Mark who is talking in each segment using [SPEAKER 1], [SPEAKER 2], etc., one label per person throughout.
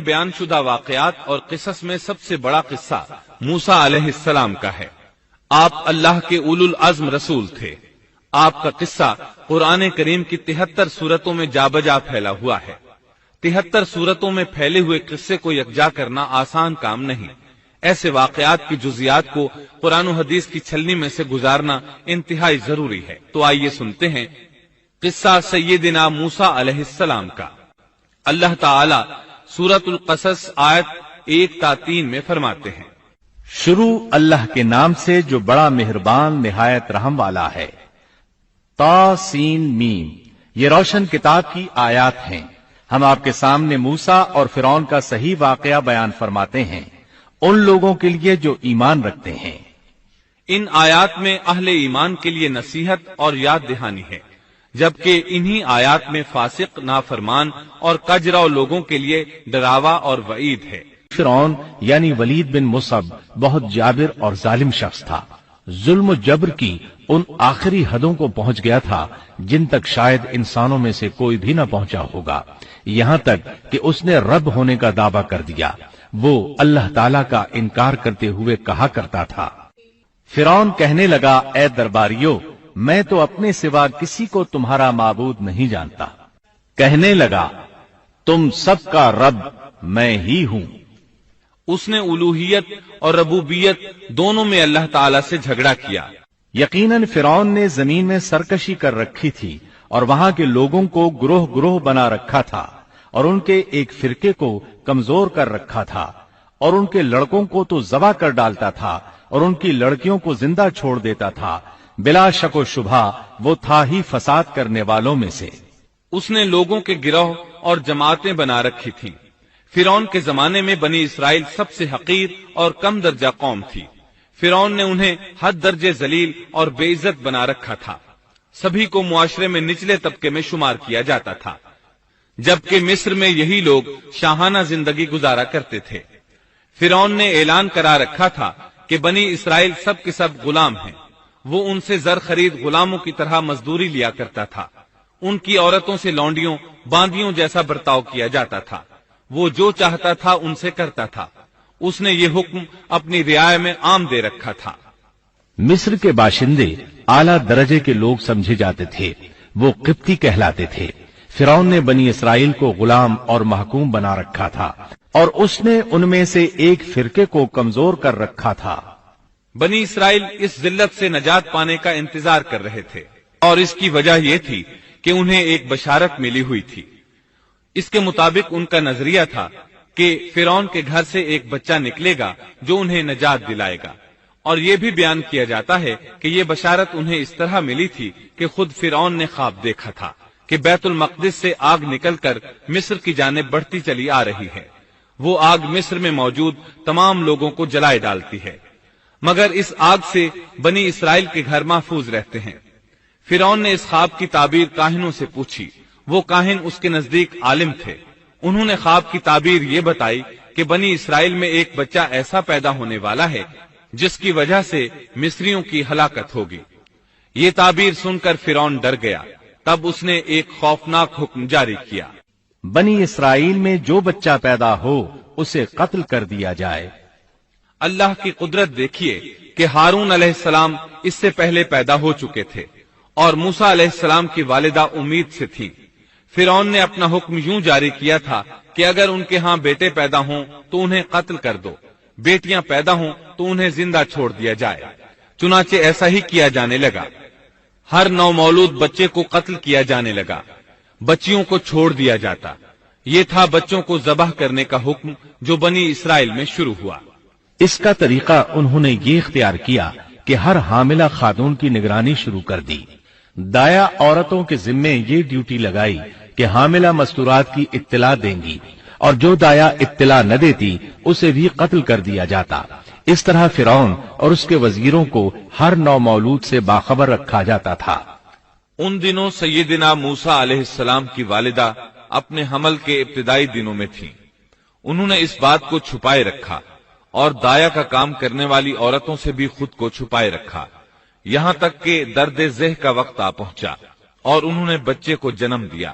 [SPEAKER 1] بیان شدہ واقعات اور قصص میں سب سے بڑا قصہ موسیٰ علیہ السلام کا ہے۔ آپ اللہ کے اولو العزم رسول تھے۔ آپ کا قصہ قرآن کریم کی 73 سورتوں میں جا بجا پھیلا ہوا ہے۔ 73 سورتوں میں پھیلے ہوئے قصے کو یکجا کرنا آسان کام نہیں۔ ایسے واقعات کی جزیات کو قرآن و حدیث کی چھلنی میں سے گزارنا انتہائی ضروری ہے۔ تو آئیے سنتے ہیں قصہ سیدنا موسیٰ علیہ السلام کا۔ اللہ تعالی سورۃ القصص آیت 1 تا 3 میں فرماتے ہیں،
[SPEAKER 2] شروع اللہ کے نام سے جو بڑا مہربان نہایت رحم والا ہے۔ تا سین میم، یہ روشن کتاب کی آیات ہیں۔ ہم آپ کے سامنے موسیٰ اور فرعون کا صحیح واقعہ بیان فرماتے ہیں ان لوگوں کے لیے جو ایمان رکھتے ہیں۔
[SPEAKER 1] ان آیات میں اہل ایمان کے لیے نصیحت اور یاد دہانی ہے، جبکہ انہی آیات میں فاسق، نافرمان اور کجراؤ لوگوں کے لیے ڈراوا اور وعید ہے۔
[SPEAKER 2] فرعون یعنی ولید بن مصعب بہت جابر اور ظالم شخص تھا۔ ظلم و جبر کی ان آخری حدوں کو پہنچ گیا تھا جن تک شاید انسانوں میں سے کوئی بھی نہ پہنچا ہوگا، یہاں تک کہ اس نے رب ہونے کا دعویٰ کر دیا۔ وہ اللہ تعالیٰ کا انکار کرتے ہوئے کہا کرتا تھا۔ فرعون کہنے لگا، اے درباریوں، میں تو اپنے سوا کسی کو تمہارا معبود نہیں جانتا۔ کہنے لگا، تم سب کا رب میں ہی ہوں۔
[SPEAKER 1] اس نے الوہیت اور ربوبیت دونوں میں اللہ تعالی سے جھگڑا کیا۔
[SPEAKER 2] یقیناً فرعون نے زمین میں سرکشی کر رکھی تھی اور وہاں کے لوگوں کو گروہ گروہ بنا رکھا تھا اور ان کے ایک فرقے کو کمزور کر رکھا تھا، اور ان کے لڑکوں کو تو ذبح کر ڈالتا تھا اور ان کی لڑکیوں کو زندہ چھوڑ دیتا تھا۔ بلا شک و شبہ وہ تھا ہی فساد کرنے والوں میں سے۔
[SPEAKER 1] اس نے لوگوں کے گروہ اور جماعتیں بنا رکھی تھیں۔ فرعون کے زمانے میں بنی اسرائیل سب سے حقیر اور کم درجہ قوم تھی۔ فرعون نے انہیں حد درجے ذلیل اور بے عزت بنا رکھا تھا۔ سبھی کو معاشرے میں نچلے طبقے میں شمار کیا جاتا تھا، جبکہ مصر میں یہی لوگ شاہانہ زندگی گزارا کرتے تھے۔ فرعون نے اعلان کرا رکھا تھا کہ بنی اسرائیل سب کے سب غلام ہیں۔ وہ ان سے زر خرید غلاموں کی طرح مزدوری لیا کرتا تھا۔ ان کی عورتوں سے لونڈیوں باندیوں جیسا برتاؤ کیا جاتا تھا۔ وہ جو چاہتا تھا ان سے کرتا تھا۔ اس نے یہ حکم اپنی رعایا میں عام دے رکھا تھا۔
[SPEAKER 2] مصر کے باشندے اعلیٰ درجے کے لوگ سمجھے جاتے تھے، وہ قبطی کہلاتے تھے۔ فرعون نے بنی اسرائیل کو غلام اور محکوم بنا رکھا تھا، اور اس نے ان میں سے ایک فرقے کو کمزور کر رکھا تھا۔
[SPEAKER 1] بنی اسرائیل اس ذلت سے نجات پانے کا انتظار کر رہے تھے، اور اس کی وجہ یہ تھی کہ انہیں ایک بشارت ملی ہوئی تھی۔ اس کے مطابق ان کا نظریہ تھا کہ فرعون کے گھر سے ایک بچہ نکلے گا جو انہیں نجات دلائے گا، اور یہ بھی بیان کیا جاتا ہے کہ یہ بشارت انہیں اس طرح ملی تھی کہ خود فرعون نے خواب دیکھا تھا کہ بیت المقدس سے آگ نکل کر مصر کی جانب بڑھتی چلی آ رہی ہے۔ وہ آگ مصر میں موجود تمام لوگوں کو جلائے ڈالتی ہے، مگر اس آگ سے بنی اسرائیل کے گھر محفوظ رہتے ہیں۔ فرعون نے اس خواب کی تعبیر کاہنوں سے پوچھی۔ وہ کاہن اس کے نزدیک عالم تھے۔ انہوں نے خواب کی تعبیر یہ بتائی کہ بنی اسرائیل میں ایک بچہ ایسا پیدا ہونے والا ہے جس کی وجہ سے مصریوں کی ہلاکت ہوگی۔ یہ تعبیر سن کر فرعون ڈر گیا۔ تب اس نے ایک خوفناک حکم جاری کیا،
[SPEAKER 2] بنی اسرائیل میں جو بچہ پیدا ہو اسے قتل کر دیا جائے۔
[SPEAKER 1] اللہ کی قدرت دیکھیے کہ ہارون علیہ السلام اس سے پہلے پیدا ہو چکے تھے اور موسیٰ علیہ السلام کی والدہ امید سے تھی۔ فرعون نے اپنا حکم یوں جاری کیا تھا کہ اگر ان کے ہاں بیٹے پیدا ہوں تو انہیں قتل کر دو، بیٹیاں پیدا ہوں تو انہیں زندہ چھوڑ دیا جائے۔ چنانچہ ایسا ہی کیا جانے لگا۔ ہر نو مولود بچے کو قتل کیا جانے لگا، بچیوں کو چھوڑ دیا جاتا۔ یہ تھا بچوں کو ذبح کرنے کا حکم جو بنی اسرائیل میں شروع ہوا۔
[SPEAKER 2] اس کا طریقہ انہوں نے یہ اختیار کیا کہ ہر حاملہ خاتون کی نگرانی شروع کر دی۔ دایا عورتوں کے ذمے یہ ڈیوٹی لگائی کہ حاملہ مستورات کی اطلاع دیں گی، اور جو دایا اطلاع نہ دیتی اسے بھی قتل کر دیا جاتا۔ اس طرح فرعون اور اس کے وزیروں کو ہر نو مولود سے باخبر رکھا جاتا تھا۔
[SPEAKER 1] ان دنوں سیدنا موسیٰ علیہ السلام کی والدہ اپنے حمل کے ابتدائی دنوں میں تھیں۔ انہوں نے اس بات کو چھپائے رکھا اور دایا کا کام کرنے والی عورتوں سے بھی خود کو چھپائے رکھا، یہاں تک کہ درد ذہ کا وقت آ پہنچا اور انہوں نے بچے کو جنم دیا۔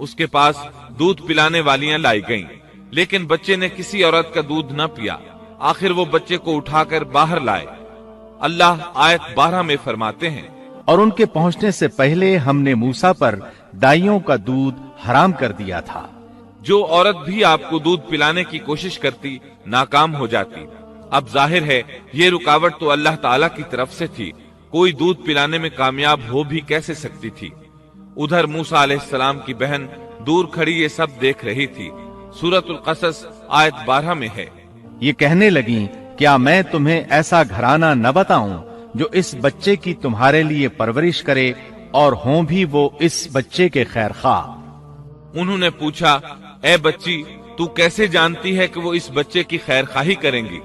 [SPEAKER 1] اس کے پاس دودھ پلانے والیاں لائی گئیں، لیکن بچے نے کسی عورت کا دودھ نہ پیا۔ آخر وہ بچے کو اٹھا کر باہر لائے۔ اللہ آیت 12 میں فرماتے ہیں،
[SPEAKER 2] اور ان کے پہنچنے سے پہلے ہم نے موسیٰ پر دائیوں کا دودھ حرام کر دیا تھا۔
[SPEAKER 1] جو عورت بھی آپ کو دودھ پلانے کی کوشش کرتی ناکام ہو جاتی۔ اب ظاہر ہے یہ رکاوٹ تو اللہ تعالیٰ کی طرف سے تھی، کوئی دودھ پلانے میں کامیاب ہو بھی کیسے سکتی تھی۔ ادھر موسیٰ علیہ السلام کی بہن دور کھڑی یہ سب دیکھ رہی تھی۔ سورۃ القصص آیت 12 میں ہے،
[SPEAKER 2] یہ کہنے لگیں، کیا میں تمہیں ایسا گھرانہ نہ بتاؤں جو اس بچے کی تمہارے لیے پرورش کرے اور ہوں بھی وہ اس بچے کے خیر خواہ۔
[SPEAKER 1] انہوں نے پوچھا، اے بچی تو کیسے جانتی ہے کہ وہ اس بچے کی خیر خواہی کریں گی؟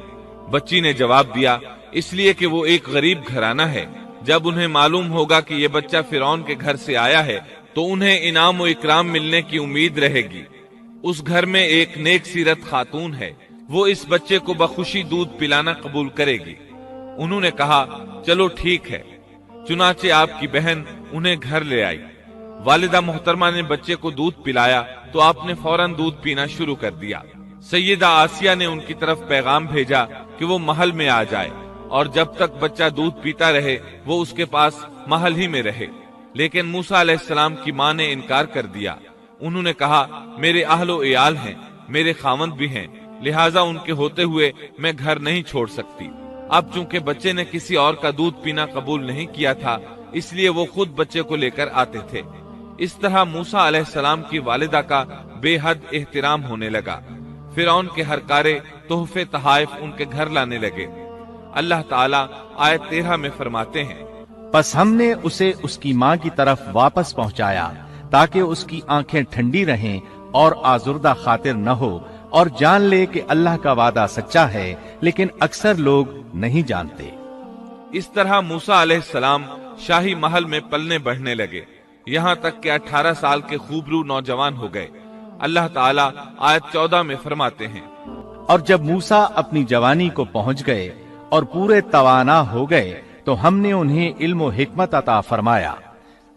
[SPEAKER 1] بچی نے جواب دیا، اس لیے کہ وہ ایک غریب گھرانہ ہے۔ جب انہیں معلوم ہوگا کہ یہ بچہ فرعون کے گھر سے آیا ہے تو انہیں انعام و اکرام ملنے کی امید رہے گی۔ اس گھر میں ایک نیک سیرت خاتون ہے، وہ اس بچے کو بخوشی دودھ پلانا قبول کرے گی۔ انہوں نے کہا، چلو ٹھیک ہے۔ چنانچہ آپ کی بہن انہیں گھر لے آئی۔ والدہ محترمہ نے بچے کو دودھ پلایا تو آپ نے فوراً دودھ پینا شروع کر دیا۔ سیدہ آسیہ نے ان کی طرف پیغام بھیجا کہ وہ محل میں آ جائے اور جب تک بچہ دودھ پیتا رہے وہ اس کے پاس محل ہی میں رہے، لیکن موسیٰ علیہ السلام کی ماں نے انکار کر دیا۔ انہوں نے کہا، میرے اہل و عیال ہیں، میرے خاوند بھی ہیں، لہٰذا ان کے ہوتے ہوئے میں گھر نہیں چھوڑ سکتی۔ اب چونکہ بچے نے کسی اور کا دودھ پینا قبول نہیں کیا تھا، اس لیے وہ خود بچے کو لے کر آتے تھے۔ اس طرح موسیٰ علیہ السلام کی والدہ کا بے حد احترام ہونے لگا۔ فرعون کے ہر کارے تحفے تحائف ان کے گھر لانے لگے۔ اللہ تعالیٰ آیت 13 میں فرماتے ہیں،
[SPEAKER 2] پس ہم نے اسے اس کی ماں کی طرف واپس پہنچایا تاکہ اس کی آنکھیں ٹھنڈی رہیں اور آزردہ خاطر نہ ہو، اور جان لے کہ اللہ کا وعدہ سچا ہے، لیکن اکثر لوگ نہیں جانتے۔
[SPEAKER 1] اس طرح موسیٰ علیہ السلام شاہی محل میں پلنے بڑھنے لگے، یہاں تک کہ 18 سال کے خوبرو نوجوان ہو گئے۔ اللہ تعالیٰ آیت 14 میں فرماتے ہیں،
[SPEAKER 2] اور جب موسیٰ اپنی جوانی کو پہنچ گئے اور پورے توانا ہو گئے تو ہم نے انہیں علم و حکمت عطا فرمایا۔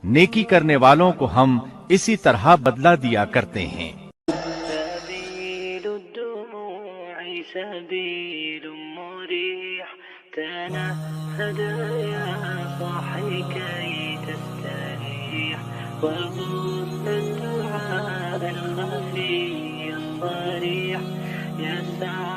[SPEAKER 2] نیکی کرنے والوں کو ہم اسی طرح بدلہ دیا کرتے ہیں۔
[SPEAKER 3] سبيل مريح تنهد يا صاحي كي تستريح وغص الدعاء الخفي الصريح يسعى